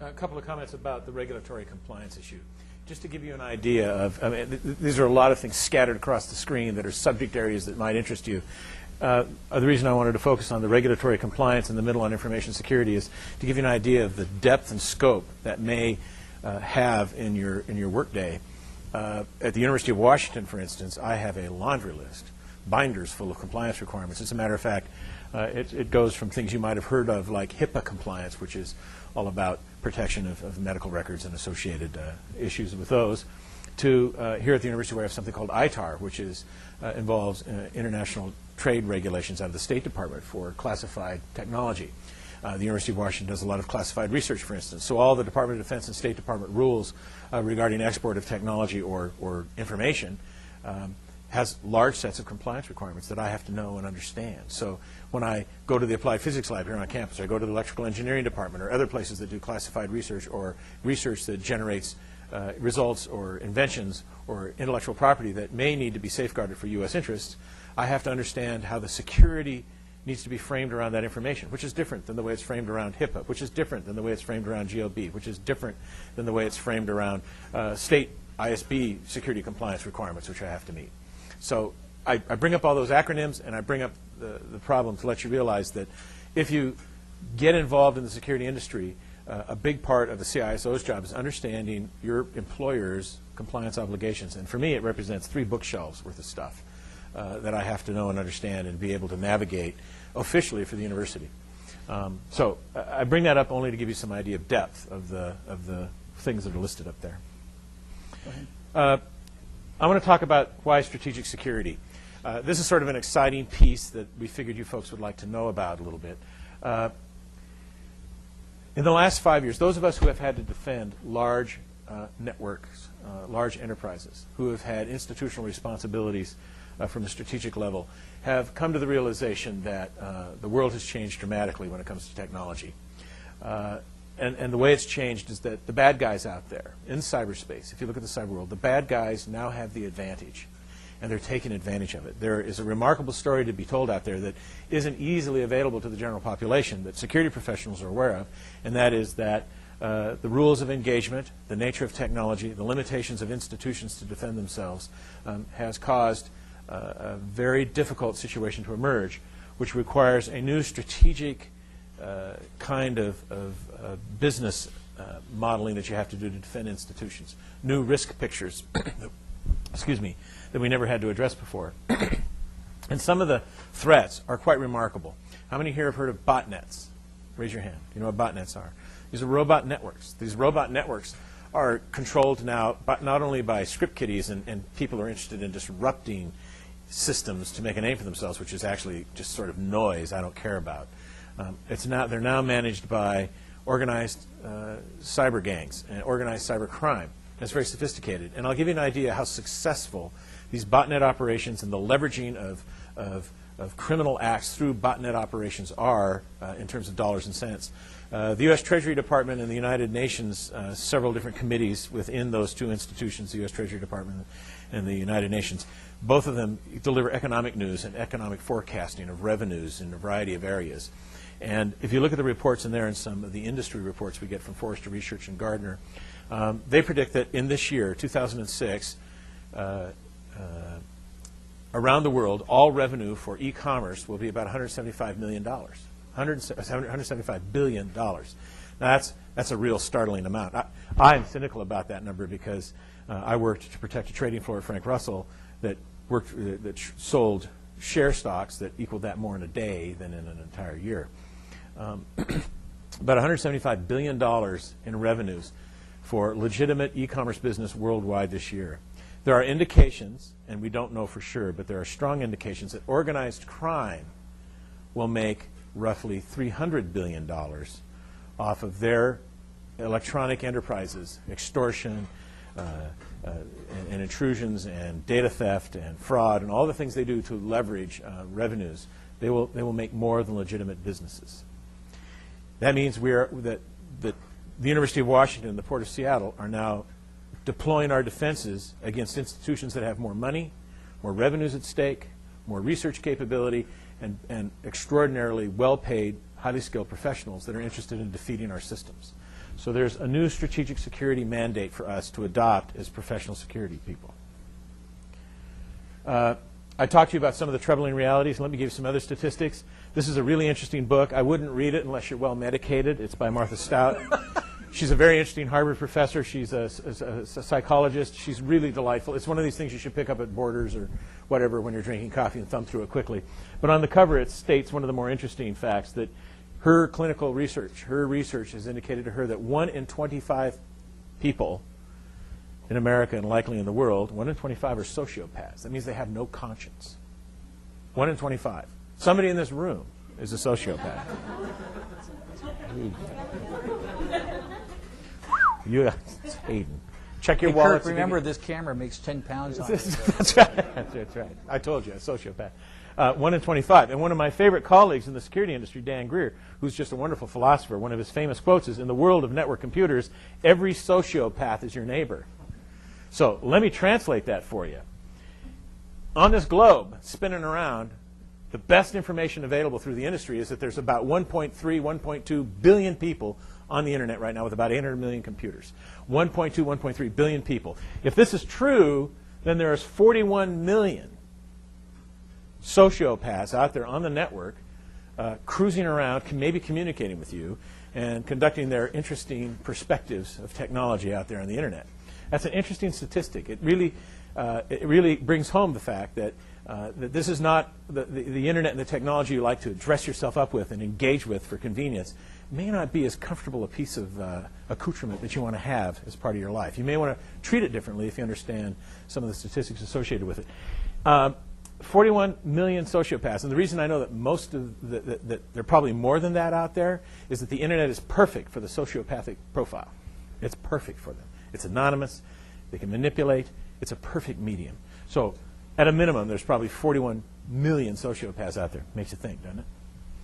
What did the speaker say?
A couple of comments about the regulatory compliance issue. Just to give you an idea of, I mean, these are a lot of things scattered across the screen that are subject areas that might interest you. The reason I wanted to focus on the regulatory compliance in the middle on information security is to give you an idea of the depth and scope that may have in your workday. At the University of Washington, for instance, I have a laundry list, binders full of compliance requirements. As a matter of fact, it goes from things you might have heard of like HIPAA compliance, which is all about protection of medical records and associated issues with those, to here at the university we have something called ITAR, which involves international trade regulations out of the State Department for classified technology. The University of Washington does a lot of classified research, for instance. So all the Department of Defense and State Department rules regarding export of technology or information has large sets of compliance requirements that I have to know and understand. So when I go to the Applied Physics Lab here on campus, or I go to the Electrical Engineering Department or other places that do classified research or research that generates results or inventions or intellectual property that may need to be safeguarded for U.S. interests, I have to understand how the security needs to be framed around that information, which is different than the way it's framed around HIPAA, which is different than the way it's framed around GLB, which is different than the way it's framed around state ISB security compliance requirements, which I have to meet. So I bring up all those acronyms, and I bring up the problem to let you realize that if you get involved in the security industry, a big part of the CISO's job is understanding your employer's compliance obligations. And for me, it represents 3 bookshelves worth of stuff that I have to know and understand and be able to navigate officially for the university. So I bring that up only to give you some idea of depth of the things that are listed up there. Go ahead. I want to talk about why strategic security. This is sort of an exciting piece that we figured you folks would like to know about a little bit. In the last 5 years, those of us who have had to defend large networks, large enterprises, who have had institutional responsibilities from the strategic level, have come to the realization that the world has changed dramatically when it comes to technology. And the way it's changed is that the bad guys out there in cyberspace, if you look at the cyber world, the bad guys now have the advantage, and they're taking advantage of it. There is a remarkable story to be told out there that isn't easily available to the general population that security professionals are aware of, and that is that the rules of engagement, the nature of technology, the limitations of institutions to defend themselves has caused a very difficult situation to emerge, which requires a new strategic kind of business modeling that you have to do to defend institutions, new risk pictures, excuse me, that we never had to address before. And some of the threats are quite remarkable. How many here have heard of botnets? Raise your hand. Do you know what botnets are? These are robot networks. These robot networks are controlled now not only by script kiddies and people who are interested in disrupting systems to make a name for themselves, which is actually just sort of noise I don't care about. They're now managed by organized cyber gangs and organized cyber crime. It's very sophisticated. And I'll give you an idea how successful these botnet operations and the leveraging of criminal acts through botnet operations are in terms of dollars and cents. The U.S. Treasury Department and the United Nations, several different committees within those 2 institutions, the U.S. Treasury Department and the United Nations, both of them deliver economic news and economic forecasting of revenues in a variety of areas. And if you look at the reports in there and some of the industry reports we get from Forrester Research and Gardner, they predict that in this year, 2006, around the world, all revenue for e-commerce will be about $175 million. $175 billion. Now that's a real startling amount. I'm cynical about that number because I worked to protect a trading floor at Frank Russell that sold share stocks that equaled that more in a day than in an entire year. About $175 billion in revenues for legitimate e-commerce business worldwide this year. There are indications, and we don't know for sure, but there are strong indications that organized crime will make roughly $300 billion off of their electronic enterprises, extortion, and intrusions and data theft and fraud and all the things they do to leverage revenues. They will make more than legitimate businesses. That means that the University of Washington and the Port of Seattle are now deploying our defenses against institutions that have more money, more revenues at stake, more research capability, and extraordinarily well-paid, highly skilled professionals that are interested in defeating our systems. So there's a new strategic security mandate for us to adopt as professional security people. I talked to you about some of the troubling realities. Let me give you some other statistics. This is a really interesting book. I wouldn't read it unless you're well medicated. It's by Martha Stout. She's a very interesting Harvard professor. She's a psychologist. She's really delightful. It's one of these things you should pick up at Borders or whatever when you're drinking coffee and thumb through it quickly. But on the cover it states one of the more interesting facts, that her clinical research, her research has indicated to her that 1 in 25 people in America and likely in the world, 1 in 25 are sociopaths. That means they have no conscience. 1 in 25. Somebody in this room is a sociopath. You, Hayden. Check your wallet. Kirk, remember this camera makes 10 pounds on it. That's right. That's right. I told you, a sociopath. 1 in 25. And one of my favorite colleagues in the security industry, Dan Greer, who's just a wonderful philosopher, one of his famous quotes is, "In the world of network computers, every sociopath is your neighbor." So let me translate that for you. On this globe, spinning around, the best information available through the industry is that there's about 1.3, 1.2 billion people on the internet right now with about 800 million computers. 1.2, 1.3 billion people. If this is true, then there's 41 million sociopaths out there on the network cruising around, maybe communicating with you, and conducting their interesting perspectives of technology out there on the internet. That's an interesting statistic. It really brings home the fact that that this is not the internet and the technology you like to dress yourself up with and engage with for convenience may not be as comfortable a piece of accoutrement that you want to have as part of your life. You may want to treat it differently if you understand some of the statistics associated with it. 41 million sociopaths, and the reason I know that most of that there are probably more than that out there is that the internet is perfect for the sociopathic profile. It's perfect for them. It's anonymous. They can manipulate. It's a perfect medium. So at a minimum, there's probably 41 million sociopaths out there. Makes you think, doesn't it?